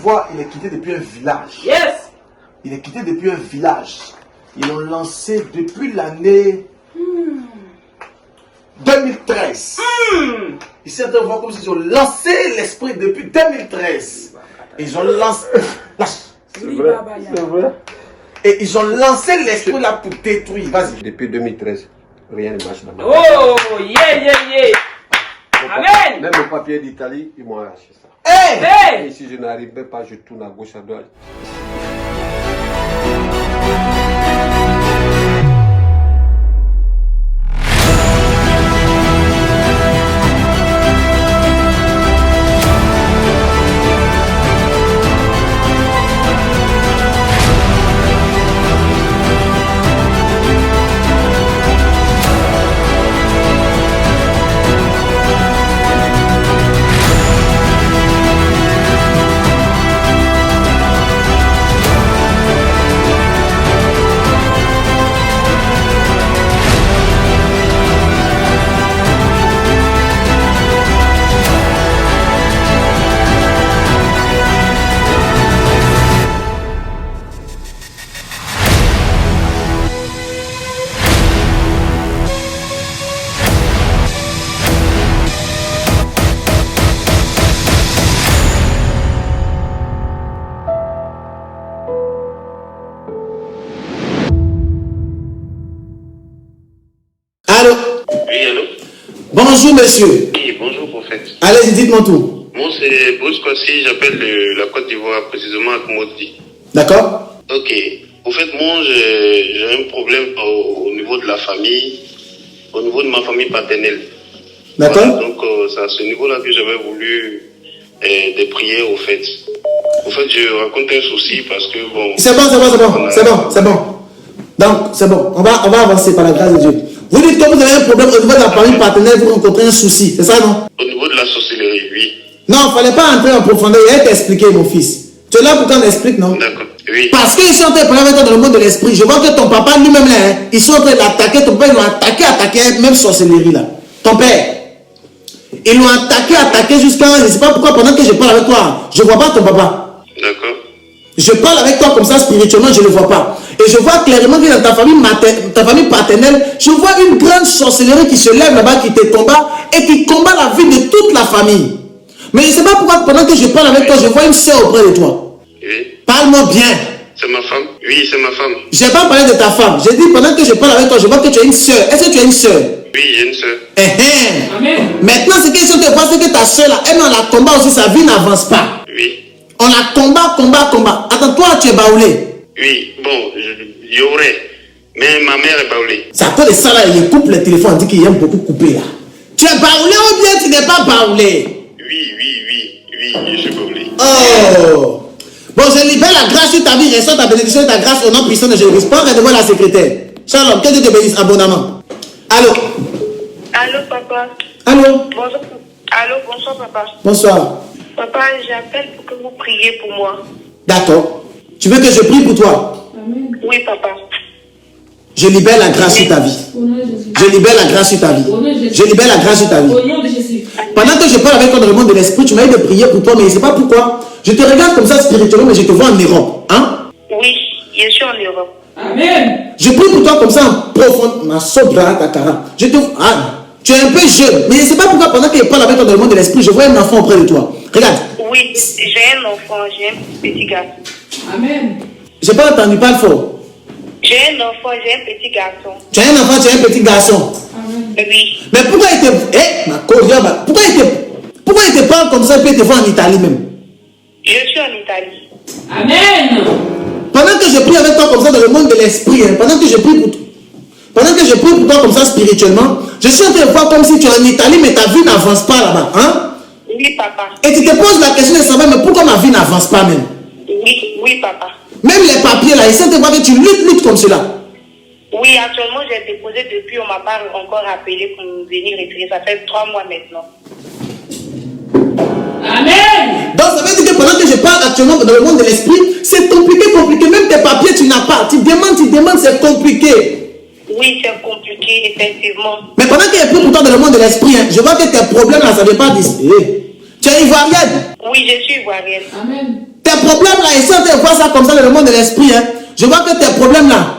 vois, il est quitté depuis un village. Yes. Il est quitté depuis un village. Ils l'ont lancé depuis l'année 2013. Ici, on voit comme s'ils ont lancé l'esprit depuis 2013. Ils ont lancé... C'est vrai, c'est vrai. Et ils ont lancé l'esprit là pour détruire. Vas-y. Depuis 2013, rien ne marche dans ma vie. Oh, yeah. Amen. Même le papier d'Italie, ils m'ont arraché ça. Hey! Et si je n'arrive même pas, je tourne à gauche, à droite. Allô? Oui, allô? Bonjour, monsieur. Oui, bonjour, prophète. Allez-y, dites-moi tout. Moi, c'est Bruce Kossi, j'appelle de la Côte d'Ivoire, précisément à Komodi. D'accord? Ok. Au fait, moi, j'ai un problème au niveau de la famille, au niveau de ma famille paternelle. D'accord? Voilà, donc, c'est à ce niveau-là que j'avais voulu des prières, au fait. Au fait, je raconte un souci parce que, bon... C'est bon. Donc, c'est bon. On va avancer par la grâce de Dieu. Vous dites que vous avez un problème au niveau de la famille partenaire, vous rencontrez un souci. C'est ça, non? Au niveau de la sorcellerie, oui. Non, il ne fallait pas entrer en profondeur. Il a t'expliquer, mon fils. Tu es là pour qu'on explique, non? D'accord, oui. Parce qu'ils sont en train de parler avec toi dans le monde de l'esprit. Je vois que ton papa lui-même, là, hein, ils sont en train d'attaquer. Ton père, ils l'ont attaqué, même sorcellerie, là. Ton père. Ils l'ont attaqué jusqu'à... Je ne sais pas pourquoi, pendant que je parle avec toi, je ne vois pas ton papa. D'accord. Je parle avec toi comme ça spirituellement, je ne le vois pas. Et je vois clairement que dans ta famille paternelle, je vois une grande sorcellerie qui se lève là-bas, qui te combat et qui combat la vie de toute la famille. Mais je ne sais pas pourquoi, pendant que je parle avec toi, je vois une soeur auprès de toi. Oui. Parle-moi bien. C'est ma femme? Oui, c'est ma femme. Je n'ai pas parlé de ta femme. J'ai dit, pendant que je parle avec toi, je vois que tu as une soeur. Est-ce que tu as une soeur? Oui, j'ai une soeur. Amen. Maintenant, ce que je te vois, c'est que ta soeur, là, elle, on la combat aussi, sa vie n'avance pas. Oui. On la combat. Attends, toi, tu es baoulé. Oui, bon, il y aurait. Mais ma mère est baoulée. C'est à cause de ça, là, il coupe le téléphone, il dit qu'il aime beaucoup couper, là. Tu es baoulé ou bien tu n'es pas baoulé? Oui, je suis baoulé. Oh! Bon, je libère la grâce sur ta vie, reçois ta bénédiction et ta grâce au nom puissant de Jésus-Christ. Prends de voir la secrétaire. Shalom, que Dieu te bénisse abondamment. Allô? Allô, papa. Allô? Bonjour. Allô, bonsoir, papa. Bonsoir. Papa, j'appelle pour que vous priez pour moi. D'accord. Tu veux que je prie pour toi? Oui, papa. Je libère la grâce sur ta vie. Je libère la grâce sur ta vie. Je libère la grâce sur ta vie. Au nom de Jésus. Pendant que je parle avec toi dans le monde de l'esprit, tu m'as dit de prier pour toi, mais je ne sais pas pourquoi. Je te regarde comme ça spirituellement, mais je te vois en Europe. Hein? Oui, je suis en Europe. Amen. Je prie pour toi comme ça en profond. Ma sobra takara. Je te... Ah, tu es un peu jeune, mais je ne sais pas pourquoi pendant que je parle avec toi dans le monde de l'esprit, je vois un enfant auprès de toi. Regarde. Oui, j'ai un enfant, j'ai un petit garçon. Amen. Je n'ai pas entendu, parle fort. J'ai un enfant, j'ai un petit garçon. Tu as un enfant, tu as un petit garçon. Oui. Mais pourquoi il te... Eh, ma coriace, pourquoi il te parle comme ça et puis il te voit en Italie même? Je suis en Italie. Amen. Pendant que je prie avec toi comme ça dans le monde de l'esprit, hein, pendant que je prie pour toi comme ça spirituellement, je suis en train de voir comme si tu es en Italie, mais ta vie n'avance pas là-bas. Hein? Oui, papa. Et tu te poses la question de savoir, mais pourquoi ma vie n'avance pas même? Oui, papa. Même les papiers là, ils sont de voir que tu luttes comme cela. Oui, actuellement, j'ai déposé depuis, on m'a pas encore appelé pour venir retirer. Ça fait 3 mois maintenant. Amen. Donc ça veut dire que pendant que je parle actuellement dans le monde de l'esprit, c'est compliqué. Même tes papiers, tu n'as pas. Tu demandes, c'est compliqué. Oui, c'est compliqué, effectivement. Mais pendant que je prie pour toi dans le monde de l'esprit, hein, je vois que tes problèmes là, ça ne veut pas dire. Tu es ivoirienne? Oui, je suis ivoirienne. Amen. Tes problèmes là, et si on te voit ça comme ça dans le monde de l'esprit, hein, je vois que tes problèmes là,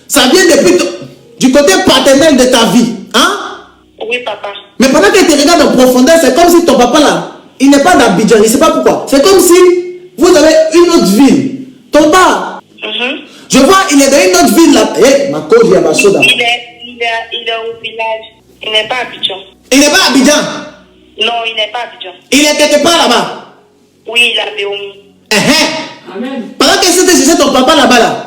ça vient depuis du côté paternel de ta vie. Hein? Oui, papa. Mais pendant que tu regardes en profondeur, c'est comme si ton papa là, il n'est pas d'Abidjan, je ne sais pas pourquoi. C'est comme si vous avez une autre ville. Ton papa, je vois, il est dans une autre ville là. Eh, ma cause, il y a ma soda. Il est au village. Il n'est pas à Abidjan. Il n'est pas à Abidjan. Non, il n'est pas à Abidjan. Il est quelque part là-bas. Oui, il a Béoumi. Amen. Pendant que c'était chez ton papa là-bas là,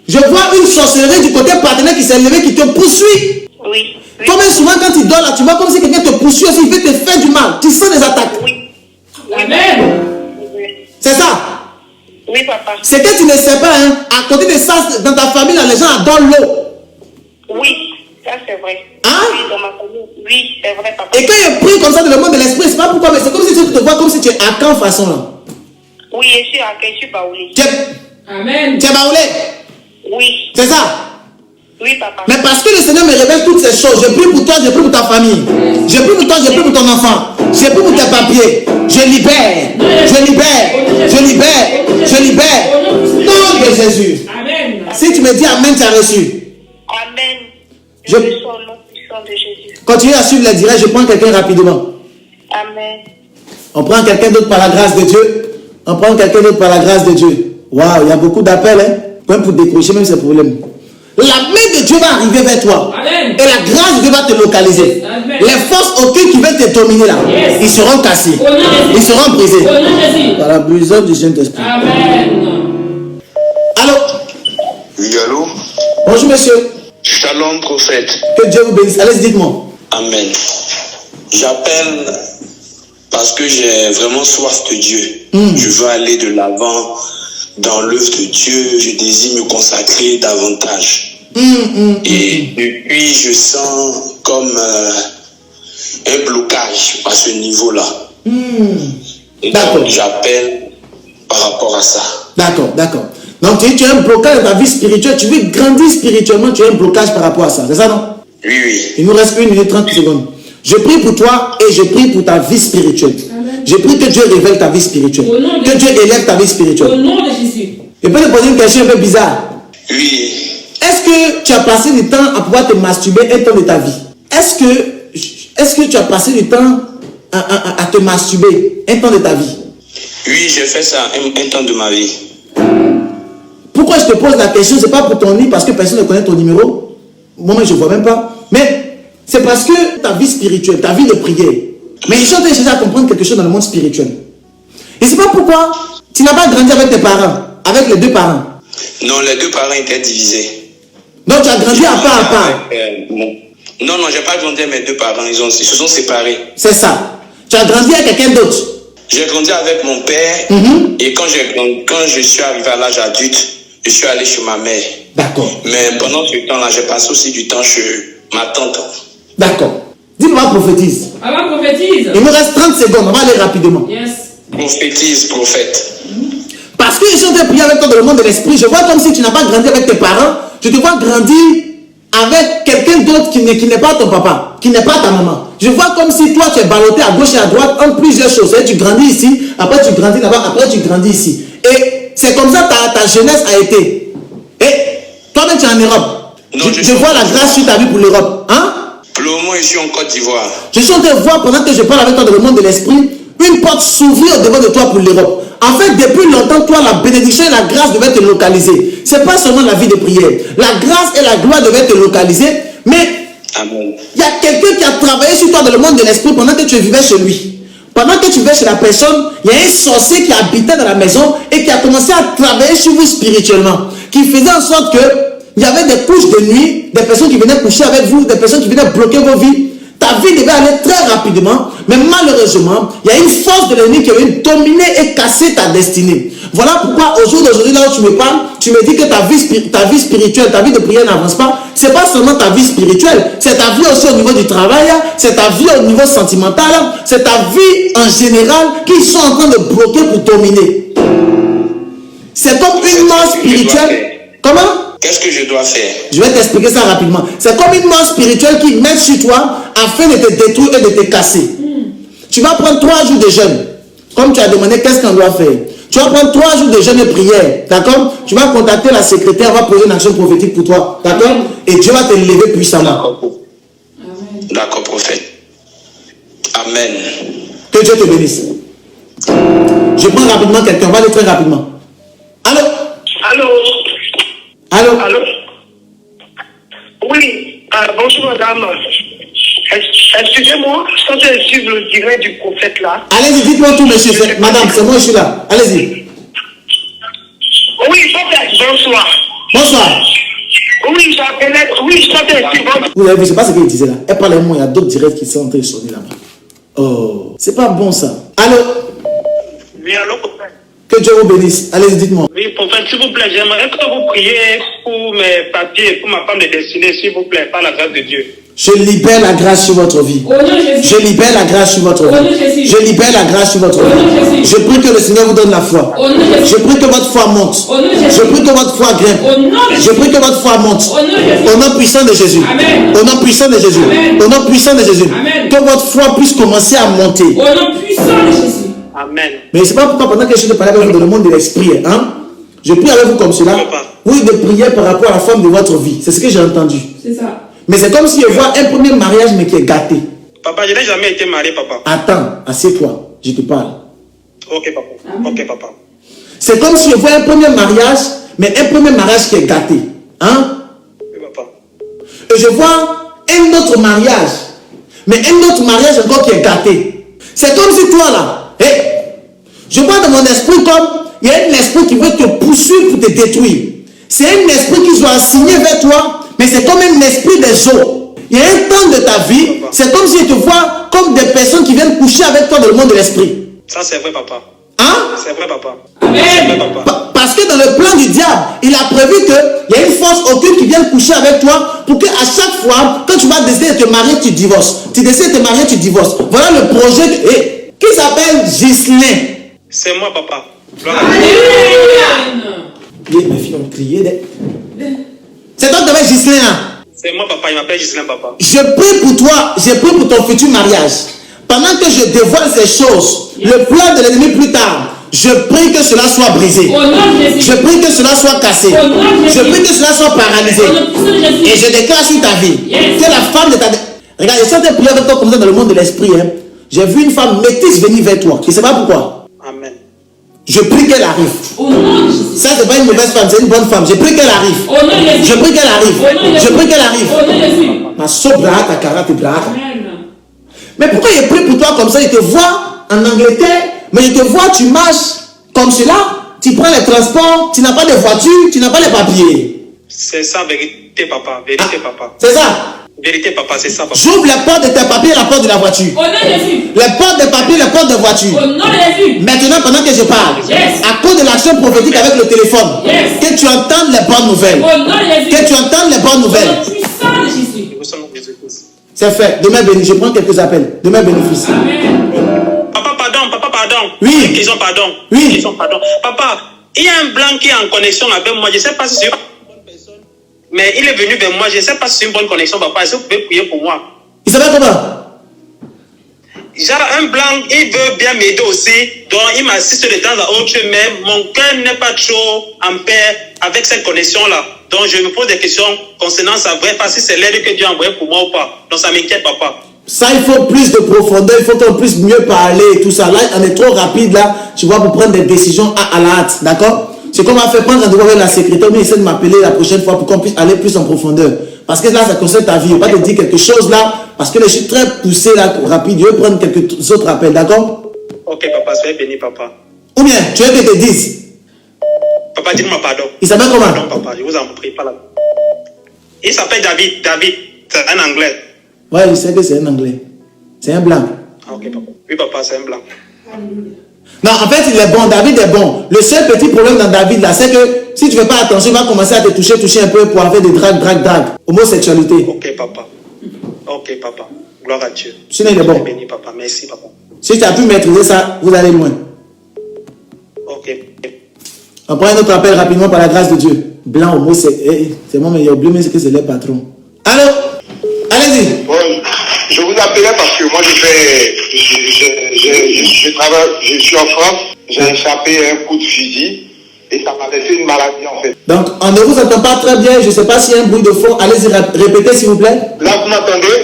je vois une sorcellerie du côté partenaire qui s'est levé, qui te poursuit. Oui. Comme souvent quand tu dors là, tu vois comme si quelqu'un te poursuit aussi, il veut te faire du mal. Tu sens des attaques. Oui. Amen. C'est ça. Oui, papa. C'est que tu ne sais pas, hein, à côté de ça, dans ta famille, là, les gens adorent l'eau. Oui, ça c'est vrai. Hein? Oui, dans ma famille. Oui, c'est vrai, papa. Et quand il prie comme ça dans le monde de l'esprit, c'est pas pourquoi, mais c'est comme si tu te vois comme si tu es à quand façon là. Oui, je suis baoulé. Amen. Tu es baoulé. Oui. C'est ça. Oui, papa. Mais parce que le Seigneur me révèle toutes ces choses, je prie pour toi, je prie pour ta famille. Je prie pour toi, je prie pour ton enfant. Je prie pour tes papiers. Je libère. Je libère. Je libère. Je libère. Nom de Jésus. Amen. Si tu me dis Amen, tu as reçu. Amen. Je- Je suis au nom puissant de Jésus. Continue à suivre les directs, je prends quelqu'un rapidement. Amen. On prend quelqu'un d'autre par la grâce de Dieu. On prend quelqu'un d'autre par la grâce de Dieu. Waouh, il y a beaucoup d'appels, hein. Même pour décrocher même ces problèmes. La main de Dieu va arriver vers toi. Amen. Et la grâce de Dieu va te localiser. Amen. Les forces occultes qui veulent te dominer là, Yes. ils seront cassés. Au nom de Jésus. Ils seront brisés. Au nom de Jésus. Par la puissance du Saint-Esprit. Amen. Allô? Oui, allô? Bonjour monsieur. Shalom, prophète. Que Dieu vous bénisse. Allez, dites-moi. Amen. J'appelle parce que j'ai vraiment soif de Dieu. Je veux aller de l'avant dans l'œuvre de Dieu. Je désire me consacrer davantage. Et depuis, je sens comme un blocage à ce niveau-là. Et D'accord. donc, j'appelle par rapport à ça. D'accord, d'accord. Donc tu as un blocage dans ta vie spirituelle. Tu veux grandir spirituellement, tu as un blocage par rapport à ça. C'est ça, non? Oui, oui. Il nous reste 1 minute 30 secondes. Je prie pour toi et je prie pour ta vie spirituelle. Amen. Je prie que Dieu révèle ta vie spirituelle. Au nom de Que Dieu élève ta vie Au spirituelle. nom de Jésus. Je peux te poser une question un peu bizarre. Oui. Est-ce que tu as passé du temps à pouvoir te masturber un temps de ta vie? Est-ce que tu as passé du temps à te masturber un temps de ta vie? Oui, j'ai fait ça un temps de ma vie. Pourquoi je te pose la question? C'est pas pour ton lit parce que personne ne connaît ton numéro. Moi, je ne vois même pas. Mais c'est parce que ta vie spirituelle, ta vie de prière. Mais je suis en train de chercher à comprendre quelque chose dans le monde spirituel. Et c'est pas pourquoi tu n'as pas grandi avec tes parents, avec les deux parents. Non, les deux parents étaient divisés. Donc tu as grandi à part à part. Non, j'ai pas grandi avec mes deux parents, ils se sont séparés. C'est ça. Tu as grandi avec quelqu'un d'autre. J'ai grandi avec mon père et quand je suis arrivé à l'âge adulte, je suis allé chez ma mère. D'accord. Mais pendant ce temps-là, j'ai passé aussi du temps chez ma tante. D'accord. Dis-moi, prophétise. Avant prophétise. Il nous reste 30 secondes, on va aller rapidement. Yes. Prophétise, prophète. Parce que je suis en train de prier avec toi dans le monde de l'esprit. Je vois comme si tu n'as pas grandi avec tes parents. Je te vois grandir avec quelqu'un d'autre qui n'est pas ton papa, qui n'est pas ta maman. Je vois comme si toi tu es ballotté à gauche et à droite entre plusieurs choses. Tu grandis ici, après tu grandis là-bas, après tu grandis ici. Et c'est comme ça ta jeunesse a été. Et toi-même tu es en Europe. Non, je vois la grâce sur ta vie pour l'Europe. Hein? Pour le moment, je suis en Côte d'Ivoire. Je suis en train de voir pendant que je parle avec toi dans le monde de l'esprit, une porte s'ouvrir au devant de toi pour l'Europe. En fait, depuis longtemps, toi, la bénédiction et la grâce devaient te localiser. Ce n'est pas seulement la vie de prière. La grâce et la gloire devaient te localiser, mais Amen. il y a quelqu'un qui a travaillé sur toi dans le monde de l'esprit pendant que tu vivais chez lui. Pendant que tu vivais chez la personne, il y a un sorcier qui habitait dans la maison et qui a commencé à travailler sur vous spirituellement. Qui faisait en sorte que il y avait des couches de nuit, des personnes qui venaient coucher avec vous, des personnes qui venaient bloquer vos vies. Ta vie devait aller très rapidement, mais malheureusement, il y a une force de l'ennemi qui avait dominé et cassé ta destinée. Voilà pourquoi au jour d'aujourd'hui, là où tu me parles, tu me dis que ta vie spirituelle, ta vie de prière n'avance pas. Ce n'est pas seulement ta vie spirituelle, c'est ta vie aussi au niveau du travail, c'est ta vie au niveau sentimental, c'est ta vie en général qui sont en train de bloquer pour dominer. C'est comme une mort spirituelle. Comment? Qu'est-ce que je dois faire? Je vais t'expliquer ça rapidement. C'est comme une mort spirituelle qui met sur toi afin de te détruire et de te casser. Tu vas prendre 3 jours de jeûne. Comme tu as demandé, qu'est-ce qu'on doit faire? Tu vas prendre 3 jours de jeûne et prière. D'accord? Tu vas contacter la secrétaire, elle va poser une action prophétique pour toi. D'accord? Et Dieu va te lever puissamment. D'accord, prophète. Amen. Que Dieu te bénisse. Je prends rapidement quelqu'un. On va aller très rapidement. Allô? Allô? Allô? Allô? Oui, bonjour madame. Excusez-moi, je suis en train de suivre le direct du prophète là. Allez-y, dites-moi tout, monsieur. Madame, c'est moi, je suis là. Allez-y. Oui, prophète, bonsoir. Bonsoir. Oui, j'appelais. Oui, je suis en train de suivre votre. Vous avez vu, c'est pas ce qu'il disait là. Elle parle avec moi, il y a d'autres directs qui sont en train de sonner là-bas. Oh, c'est pas bon ça. Allô? Oui, allô, prophète. Que Dieu vous bénisse. Allez-y, dites-moi. Oui, prophète, s'il vous plaît, j'aimerais que vous priez pour mes papiers, pour ma femme de destinée, s'il vous plaît, par la grâce de Dieu. Je libère la grâce sur votre vie. Au nom de Jésus. Je libère la grâce sur votre Au nom de vie. Jésus. Je libère la grâce sur votre Au nom de vie. Jésus. Je prie que le Seigneur vous donne la foi. Au nom de Jésus. Je prie que votre foi monte. Au nom de Jésus. Je prie que votre foi grimpe. Au nom de Je Jésus. prie que votre foi monte. Au nom de Jésus. Au nom puissant de Jésus. Amen. Au nom puissant de Jésus. Amen. Au nom puissant de Jésus. Amen. Que votre foi puisse commencer à monter. Au nom puissant de Jésus. Amen. Mais c'est pas pourquoi pendant que je suis de parler avec vous dans le monde de l'esprit, hein, je prie avec vous comme cela. Oui, de prier par rapport à la forme de votre vie. C'est ce que j'ai entendu. C'est ça. Mais c'est comme si je vois un premier mariage mais qui est gâté. Papa, je n'ai jamais été marié, papa. Attends, assieds-toi, je te parle. Ok, papa. Ok, papa. C'est comme si je vois un premier mariage, mais un premier mariage qui est gâté. Hein? Oui, papa. Et je vois un autre mariage, mais un autre mariage encore qui est gâté. C'est comme si toi là, je vois dans mon esprit comme il y a un esprit qui veut te poursuivre pour te détruire. C'est un esprit qui soit assigné vers toi, mais c'est comme un esprit des eaux. Il y a un temps de ta vie, c'est comme si tu te vois comme des personnes qui viennent coucher avec toi dans le monde de l'esprit. Ça, c'est vrai, papa. Hein? C'est vrai, papa. Amen. C'est vrai, papa. Parce que dans le plan du diable, il a prévu qu'il y a une force occulte qui vient coucher avec toi pour qu'à chaque fois, quand tu vas décider de te marier, tu divorces. Tu décides de te marier, tu divorces. Voilà le projet qui s'appelle Ghislain. C'est moi, papa. Gloire à Dieu. Amen. Mes filles ont crié. C'est toi qui t'appelles Ghislain là. C'est moi, papa. Il m'appelle Ghislain, papa. Je prie pour toi, je prie pour ton futur mariage. Pendant que je dévoile ces choses, le plan de l'ennemi plus tard, je prie que cela soit brisé. Au nom de Jésus. Je prie que cela soit cassé. Au nom de Jésus. Je prie que cela soit paralysé. Au nom puissant de Jésus. Et je déclare sur ta vie Yes. que la femme de ta... Regarde, je suis en train de prier avec toi comme ça dans le monde de l'esprit. Hein. J'ai vu une femme métisse venir vers toi. Je ne sais pas pourquoi. Amen. Je prie qu'elle arrive. Au nom de Jésus. Ça, c'est pas une mauvaise femme, c'est une bonne femme. Je prie qu'elle arrive. Au nom de Jésus. Je prie qu'elle arrive. Au nom de Jésus. Je prie qu'elle arrive. Au nom de Jésus. Ma sobra ta karate brata. Amen. Mais pourquoi je prie pour toi comme ça? Je te vois en Angleterre, mais je te vois, tu marches comme cela, tu prends les transports, tu n'as pas de voiture, tu n'as pas les papiers. C'est ça, vérité, papa. Vérité, papa. C'est ça. Vérité, papa. C'est ça, papa. J'ouvre les portes de tes papiers et la porte de la voiture. Au nom de Jésus. Les portes des papiers, les portes de voiture. Au nom de Jésus. Maintenant, pendant que je parle, Yes. à cause de l'action prophétique avec le téléphone, Yes. que tu entendes les bonnes nouvelles. Au nom de Jésus. Que tu entendes les bonnes Au nouvelles. nom puissant de Jésus. Au nom de Jésus-Christ. C'est fait. Demain béni, je prends quelques appels. Demain bénéfice. Amen. Papa, pardon. Papa, pardon. Oui. Une question, pardon. Oui. Une question, pardon. Papa, il y a un blanc qui est en connexion avec moi. Je ne sais pas si c'est une bonne personne. Mais il est venu vers moi. Je ne sais pas si c'est une bonne connexion, papa. Est-ce que vous pouvez prier pour moi? Il s'appelle comment? Genre, un blanc, il veut bien m'aider aussi. Donc, il m'assiste de temps à autre. Mais mon cœur n'est pas trop en paix avec cette connexion-là. Donc, je me pose des questions concernant sa vraie face, si c'est l'aide que Dieu a envoyé pour moi ou pas. Donc, ça m'inquiète, papa. Ça, il faut plus de profondeur, il faut qu'on puisse mieux parler et tout ça. Là, on est trop rapide là, tu vois, pour prendre des décisions à la hâte, d'accord? C'est comme on va faire prendre un devoir avec la secrétaire, mais essaie de m'appeler la prochaine fois pour qu'on puisse aller plus en profondeur. Parce que là, ça concerne ta vie. Je ne vais pas te dire quelque chose là, parce que je suis très poussé là, rapide. Je vais prendre quelques autres appels, d'accord? Ok, papa, soyez béni, papa. Ou bien, tu veux que je te dise? Papa, dites-moi pardon. Il s'appelle comment? Pardon, papa, je vous en prie, pas là. Il s'appelle David. David, c'est un anglais. Ouais, je sais que c'est un anglais. C'est un blanc. Ah, ok, papa. Oui, papa, c'est un blanc. Non, en fait, il est bon. David est bon. Le seul petit problème dans David là, c'est que si tu ne fais pas attention, il va commencer à te toucher un peu pour avoir des drague. Homosexualité. Ok, papa. Ok, papa. Gloire à Dieu. Sinon, il est bon. Soyez béni, papa. Merci, papa. Si tu as pu maîtriser ça, vous allez loin. Ok. On prend un autre appel rapidement par la grâce de Dieu. Blanc, homosexuel. C'est moi, mais il a oublié même ce que c'est les patrons. Allô? Allez-y. Bon, je vous appelais parce que moi je travaille, je suis en France J'ai échappé à un coup de fusil et ça m'a laissé une maladie en fait. Donc, on ne vous entend pas très bien. Je ne sais pas s'il y a un bruit de fond. Allez-y, répétez s'il vous plaît. Là, vous m'entendez?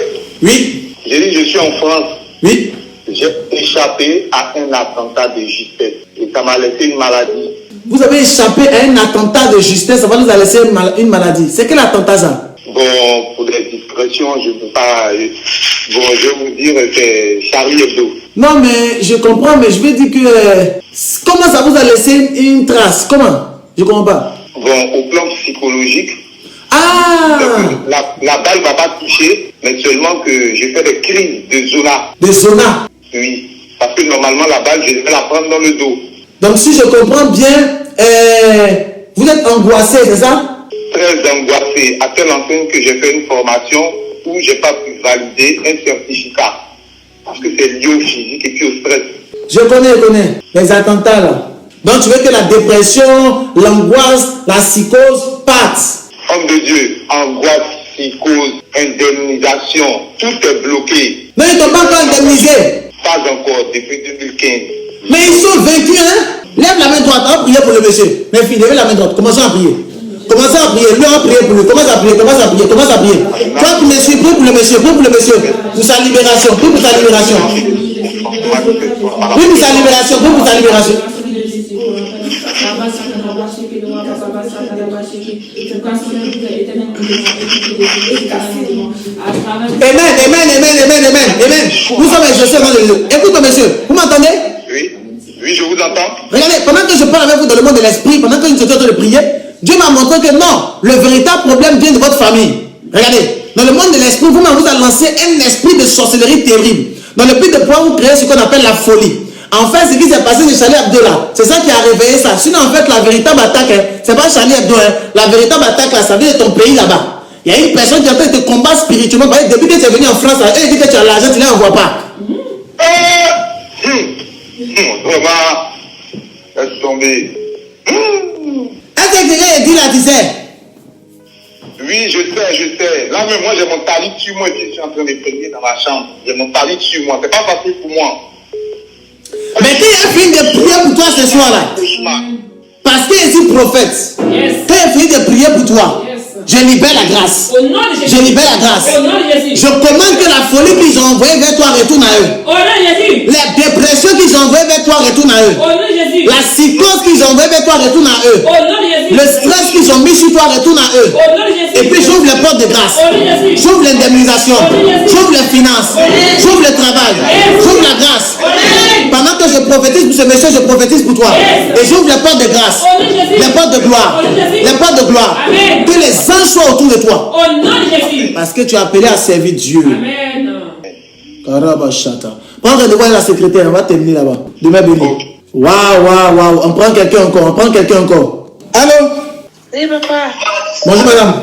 Oui. J'ai dit, je suis en France. Oui. J'ai échappé à un attentat de justesse et ça m'a laissé une maladie. Vous avez échappé à un attentat de justesse, ça va nous laisser une maladie. C'est quel attentat ça? Bon, pour des discrétions, je ne peux pas... Bon, je vais vous dire, c'est Charlie Hebdo. Non, mais je comprends, mais je veux dire que... comment ça vous a laissé une trace? Comment? Je ne comprends pas. Bon, au plan psychologique, ah! La balle ne va pas toucher, mais seulement que j'ai fait des crises de zona. De zona? Oui, parce que normalement, la balle, je vais la prendre dans le dos. Donc, si je comprends bien, vous êtes angoissé, c'est ça? Très angoissé, à telle enseigne que j'ai fait une formation où je n'ai pas pu valider un certificat. Parce que c'est lié au physique et puis au stress. Je connais. Les attentats là. Donc tu veux que la dépression, l'angoisse, la psychose partent. Homme de Dieu, angoisse, psychose, indemnisation, tout est bloqué. Mais ils ne t'ont pas encore indemnisé. Pas encore, depuis 2015. Mais ils sont vaincus, hein? Lève la main droite, on va prier pour le monsieur. Mes filles, levez la main droite, commençons à prier. Commencez à prier, lui on va prier pour lui. Commence à prier. Toi qui me suis, prie pour le monsieur, pour sa libération, prie pour sa libération. Prie pour sa libération. Amen. Nous sommes exaucés dans le lieu. Écoute, monsieur, vous m'entendez? Oui, je vous entends. Regardez, pendant que je parle avec vous dans le monde de l'esprit, pendant que nous sommes en train de prier, Dieu m'a montré que non, le véritable problème vient de votre famille. Regardez, dans le monde de l'esprit, vous avez lancé un esprit de sorcellerie terrible. Dans le but de pouvoir vous créer ce qu'on appelle la folie. En fait, ce qui s'est passé chez Charlie Hebdo là, c'est ça qui a réveillé ça. Sinon, en fait, la véritable attaque, c'est pas Charlie Hebdo. La véritable attaque là, ça vient de ton pays là-bas. Il y a une personne qui est en train de te combattre spirituellement. Depuis que tu es venu en France, elle dit que tu as l'argent, tu ne l'envoies pas. Vraiment, laisse tomber. Est-ce que quelqu'un dit là, tu sais? Oui, je sais. Là, même moi, j'ai mon talit sur moi et je suis en train de prier dans ma chambre. J'ai mon talit sur moi. C'est pas facile pour moi. Mais qui a fini de prier pour toi ce soir-là? Parce qu'il est ici prophète. Quand il a fini de prier pour toi, je libère la grâce. Je libère la grâce. Je commande que la folie qu'ils ont envoyée vers toi retourne à eux. Les dépressions qu'ils ont envoyées vers toi retourne à eux. La psychose qu'ils ont envoyée vers toi retourne à eux. Le stress qu'ils ont mis sur toi retourne à eux. Et puis j'ouvre les portes de grâce. J'ouvre l'indemnisation. J'ouvre les finances. J'ouvre le travail. J'ouvre la grâce. Pendant que je prophétise pour ce monsieur, je prophétise pour toi. Et j'ouvre les portes de grâce. Les portes de gloire. Les portes de gloire. Que les anges soient autour de toi. Parce que tu es appelé à servir Dieu. Amen. Prends le devoir de la secrétaire. On va terminer là-bas. Demain béni. Waouh. On prend quelqu'un encore. Allô? Oui, papa. Bonjour, madame.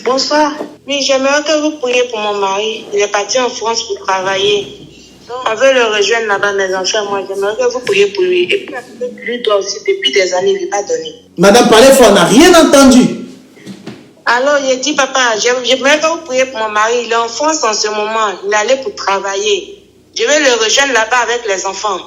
Bonsoir. Oui, j'aimerais que vous priez pour mon mari. Il est parti en France pour travailler. Donc, on veut le rejoindre là-bas, mes enfants. Moi, j'aimerais que vous priez pour lui. Et puis, lui doit aussi, depuis des années, il ne pas donné. Madame, parlez fort, on n'a rien entendu. Alors, j'ai dit, papa, j'aimerais que vous priez pour mon mari. Il est en France en ce moment. Il allait pour travailler. Je vais le rejoindre là-bas avec les enfants.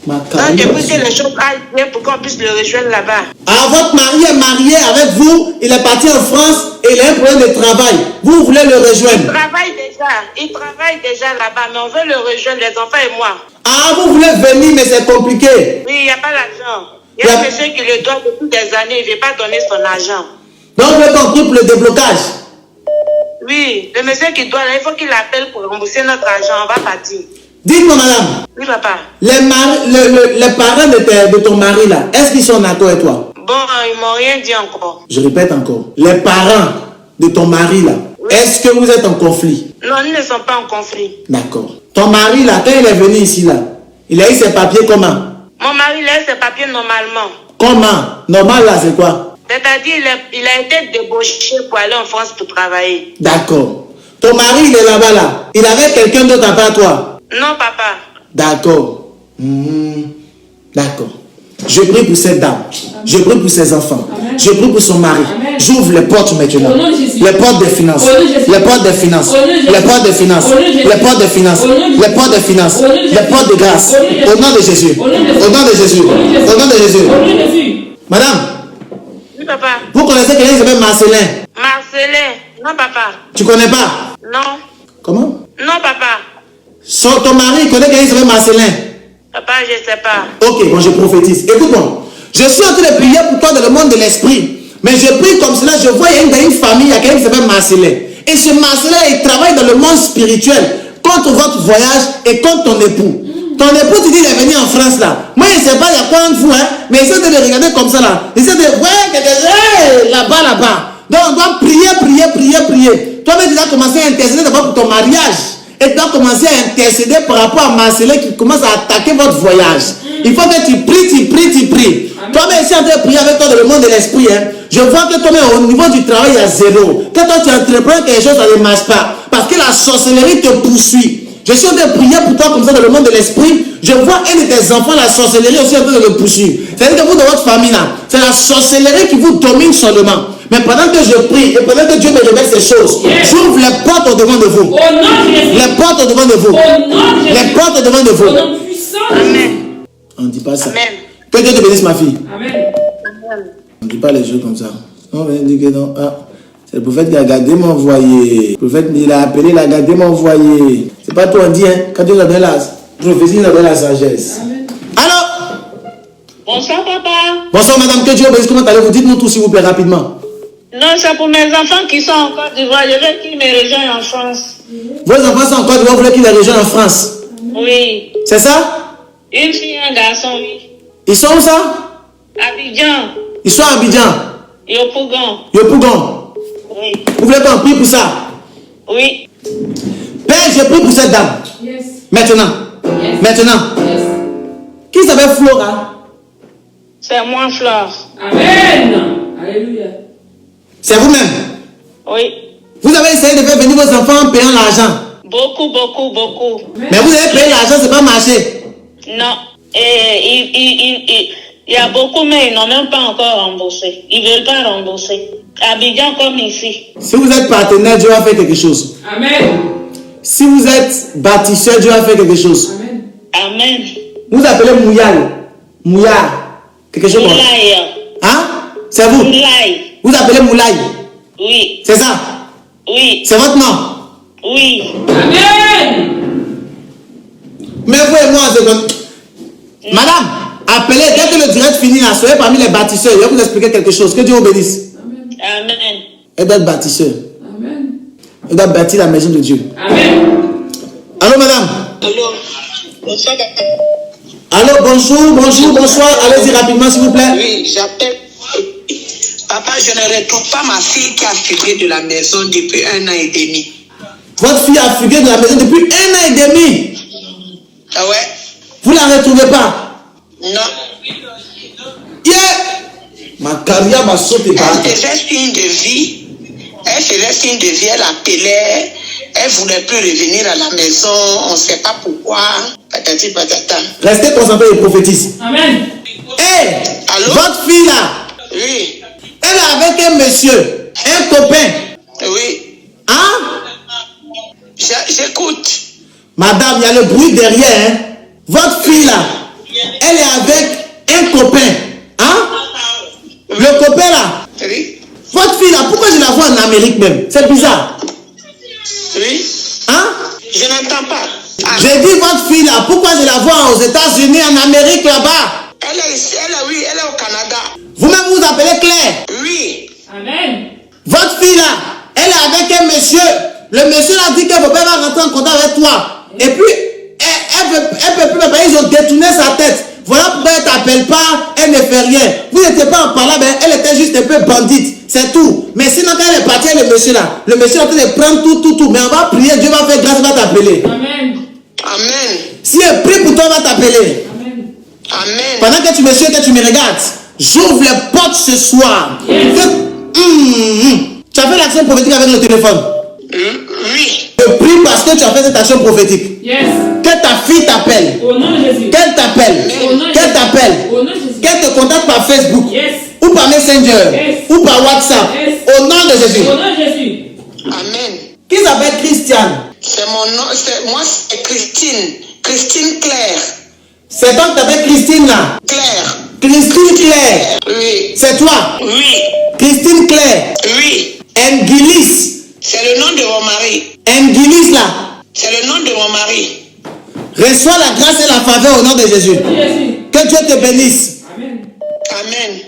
Donc, j'ai pris que les choses aillent bien pour qu'on puisse le rejoindre là-bas. Ah, votre mari est marié avec vous, il est parti en France et il a un problème de travail. Vous voulez le rejoindre? Il travaille déjà là-bas, mais on veut le rejoindre, les enfants et moi. Ah, vous voulez venir, mais c'est compliqué. Oui, il n'y a pas d'argent. Il y a un monsieur qui le doit depuis des années, il ne veut pas donner son argent. Donc, vous êtes compris pour le déblocage? Oui, le monsieur qui doit, là, il faut qu'il appelle pour rembourser notre argent, on va partir. Dites-moi, madame. Oui, papa. Les parents de ton mari, là, est-ce qu'ils sont d'accord avec toi? Bon, ils ne m'ont rien dit encore. Je répète encore. Les parents de ton mari, là, oui. Est-ce que vous êtes en conflit? Non, ils ne sont pas en conflit. D'accord. Ton mari, là, quand il est venu ici, là, il a eu ses papiers comment? Mon mari, il a eu ses papiers normalement. Comment? Normal, là, c'est quoi? C'est-à-dire, il a été débauché pour aller en France pour travailler. D'accord. Ton mari, il est là-bas, là. Il avait quelqu'un d'autre à part toi? Non, papa. D'accord. D'accord. Je prie pour cette dame. Je prie pour ses enfants. Amen. Je prie pour son mari. J'ouvre les portes maintenant. Au nom de Jésus. Les portes des finances. Les portes des finances. Les portes des finances. Les portes des finances. Les portes des finances. Les portes de grâce. Au nom de Jésus. Au nom de Jésus. Au nom de Jésus. Au nom de Jésus. Madame, Oui, papa. vous connaissez quelqu'un qui s'appelle Marcelin? Marcelin. Non, papa. Tu connais pas? Non. Comment? Non, papa. Ton mari connaît quelqu'un qui s'appelle Marcelin? Papa, je sais pas. Ok, bon, je prophétise. Écoute-moi. Je suis en train de prier pour toi dans le monde de l'esprit. Mais je prie comme cela. Je vois, il y a une famille, il y a quelqu'un qui s'appelle Marcelin. Et ce Marcelin, il travaille dans le monde spirituel contre votre voyage et contre ton époux. Ton époux, tu dis, il est venu en France là. Moi, je ne sais pas, il y a quoi en vous, hein. Mais il essaie de le regarder comme ça là. Il essaie de, ouais, là-bas. Donc, on doit prier. Toi-même, tu dois commencer à intercéder d'abord pour ton mariage. Et tu dois commencer à intercéder par rapport à Marcelin qui commence à attaquer votre voyage. Il faut que tu pries. Toi-même, je suis en train de prier avec toi dans le monde de l'esprit. Hein. Je vois que toi-même, au niveau du travail, il y a zéro. Que toi, tu entreprends quelque chose, ça ne marche pas. Parce que la sorcellerie te poursuit. Je suis en train de prier pour toi comme ça dans le monde de l'esprit. Je vois un de tes enfants, la sorcellerie aussi en train de le poursuivre. C'est-à-dire que vous, dans votre famille, là, c'est la sorcellerie qui vous domine seulement. Mais pendant que je prie et pendant que Dieu me révèle ces choses, j'ouvre les portes au devant de vous. Au nom de Jésus. Les portes au devant de vous. Au nom de Jésus. Les portes au devant de vous. Au nom puissant de Jésus. On ne dit pas ça. Amen. Que Dieu te bénisse, ma fille. Amen. On ne dit pas les choses comme ça. Non, on dit que non. Ah, c'est le prophète qui a gardé mon envoyé. Le prophète, il a appelé, il a gardé mon envoyé. C'est pas toi, on dit, hein. Quand Dieu nous a donné la prophétie, il nous a donné la sagesse. Amen. Alors, Bonsoir, papa. bonsoir, madame. Que Dieu bénisse. Comment allez-vous? Dites-nous tout, s'il vous plaît, rapidement. Non, c'est pour mes enfants qui sont en Côte d'Ivoire. Je veux qu'ils me rejoignent en France. Vos enfants sont en Côte d'Ivoire, vous voulez qu'ils les rejoignent en France? Oui. C'est ça? Une fille et un garçon, oui. Ils sont où ça? Abidjan. Ils sont à Abidjan. Yopougon. Oui. Vous voulez qu'on prie pour ça? Oui. Père, je prie pour cette dame. Yes. Maintenant. Yes. Maintenant. Yes. Qui s'appelle Flora? C'est moi, Flore. Amen. Alléluia. C'est vous-même? Oui. Vous avez essayé de faire venir vos enfants en payant l'argent. Beaucoup. Mais vous avez payé l'argent, c'est pas marché. Non. Et il y a beaucoup, mais ils n'ont même pas encore remboursé. Ils ne veulent pas rembourser. Abidjan comme ici. Si vous êtes partenaire, Dieu va faire quelque chose. Amen. Si vous êtes bâtisseur, Dieu va faire quelque chose. Amen. Amen. Vous appelez Mouyal. Quelque chose comme ça. Moulay. Hein? C'est vous? Moulay. Vous appelez Moulay. Oui. C'est ça? Oui. C'est votre nom? Oui. Amen. Mais vous et moi, c'est comme... Madame, appelez, dès que le direct finit là, soyez parmi les bâtisseurs. Je vais vous expliquer quelque chose. Que Dieu vous bénisse. Amen. Elle doit être bâtisseur. Amen. Elle doit bâtir la maison de Dieu. Amen. Allô, madame? Allô. Bonsoir. Allô, bonsoir. Allez-y rapidement, s'il vous plaît. Oui, j'appelle. Papa, je ne retrouve pas ma fille qui a fugué de la maison depuis 1 an et demi. Votre fille a fugué de la maison depuis 1 an et demi. Ah ouais? Vous la retrouvez pas? Non. Yeah! Ma carrière va sauter par Elle faisait signe de vie. Elle appelait. Elle ne voulait plus revenir à la maison. On ne sait pas pourquoi. Patati patata. Restez concentrés et prophétisez. Amen. Hey! Allô? Votre fille là, Oui. elle est avec un monsieur, un copain. Oui. Hein? J'écoute. Madame, il y a le bruit derrière. Hein? Votre fille là, elle est avec un copain. Hein? Le copain là. Oui. Votre fille là, pourquoi je la vois en Amérique même? C'est bizarre. Oui. Hein? Je n'entends pas. Ah. J'ai dit votre fille là, pourquoi je la vois aux États-Unis, en Amérique là-bas? Elle est ici, elle est au Canada. Vous-même vous appelez Claire. Oui. Amen. Votre fille là, elle est avec un monsieur. Le monsieur a dit que votre père va rentrer en contact avec toi. Et puis, elle peut plus, ils ont détourné sa tête. Voilà pourquoi elle ne t'appelle pas, elle ne fait rien. Vous n'étiez pas en parlant, elle était juste un peu bandite. C'est tout. Mais sinon, quand elle est partie, le monsieur là, le monsieur est en train de prendre tout. Mais on va prier, Dieu va faire grâce, il va t'appeler. Amen. Amen. Si elle prie pour toi, elle va t'appeler. Amen. Amen. Pendant que tu me suis, que tu me regardes, j'ouvre les portes ce soir. Yes. Tu as fait l'action prophétique avec le téléphone. Oui. Je prie parce que tu as fait cette action prophétique. Yes. Que ta fille t'appelle. Au nom de Jésus. Qu'elle t'appelle. Au nom de Qu'elle Jésus. t'appelle. Au nom de Jésus. Qu'elle te contacte par Facebook. Yes. Ou par Messenger. Yes. Ou par WhatsApp. Yes. Au nom de Jésus. Au nom de Jésus. Amen. Qui s'appelle Christiane? C'est mon nom, moi c'est Christine. Christine Claire. C'est toi qui t'appelles Christine là. Claire. Christine Claire. Oui. C'est toi. Oui. Christine Claire. Oui. Nguilis. C'est le nom de mon mari. Nguilis là. C'est le nom de mon mari. Reçois la grâce et la faveur au nom de Jésus. Jésus. Que Dieu te bénisse. Amen. Amen.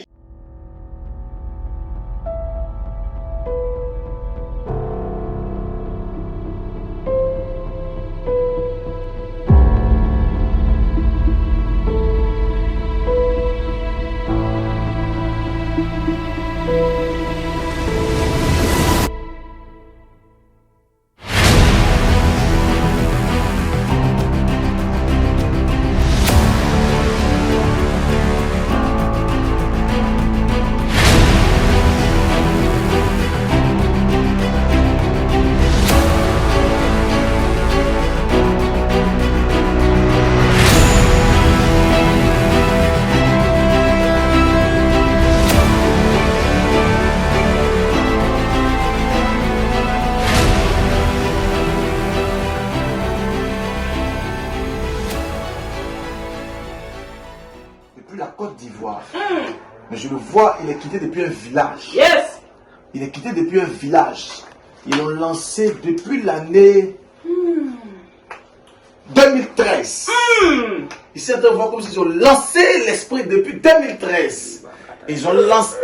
Depuis la Côte d'Ivoire. Mais je le vois, il est quitté depuis un village. Yes. Il est quitté depuis un village. Ils l'ont lancé depuis l'année 2013. Ici, on voit comme s'ils ont lancé l'esprit depuis 2013. Ils ont lancé...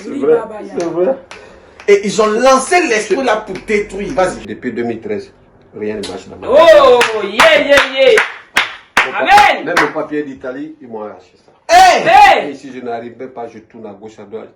C'est vrai. C'est vrai. Et ils ont lancé l'esprit là pour détruire. Vas-y. Depuis 2013, rien ne marche dans ma vie. Oh, yeah, yeah, yeah. Amen. Même le papier d'Italie, ils m'ont arraché ça. Hey! Hey. Et si je n'arrivais pas, je tourne à gauche, à droite.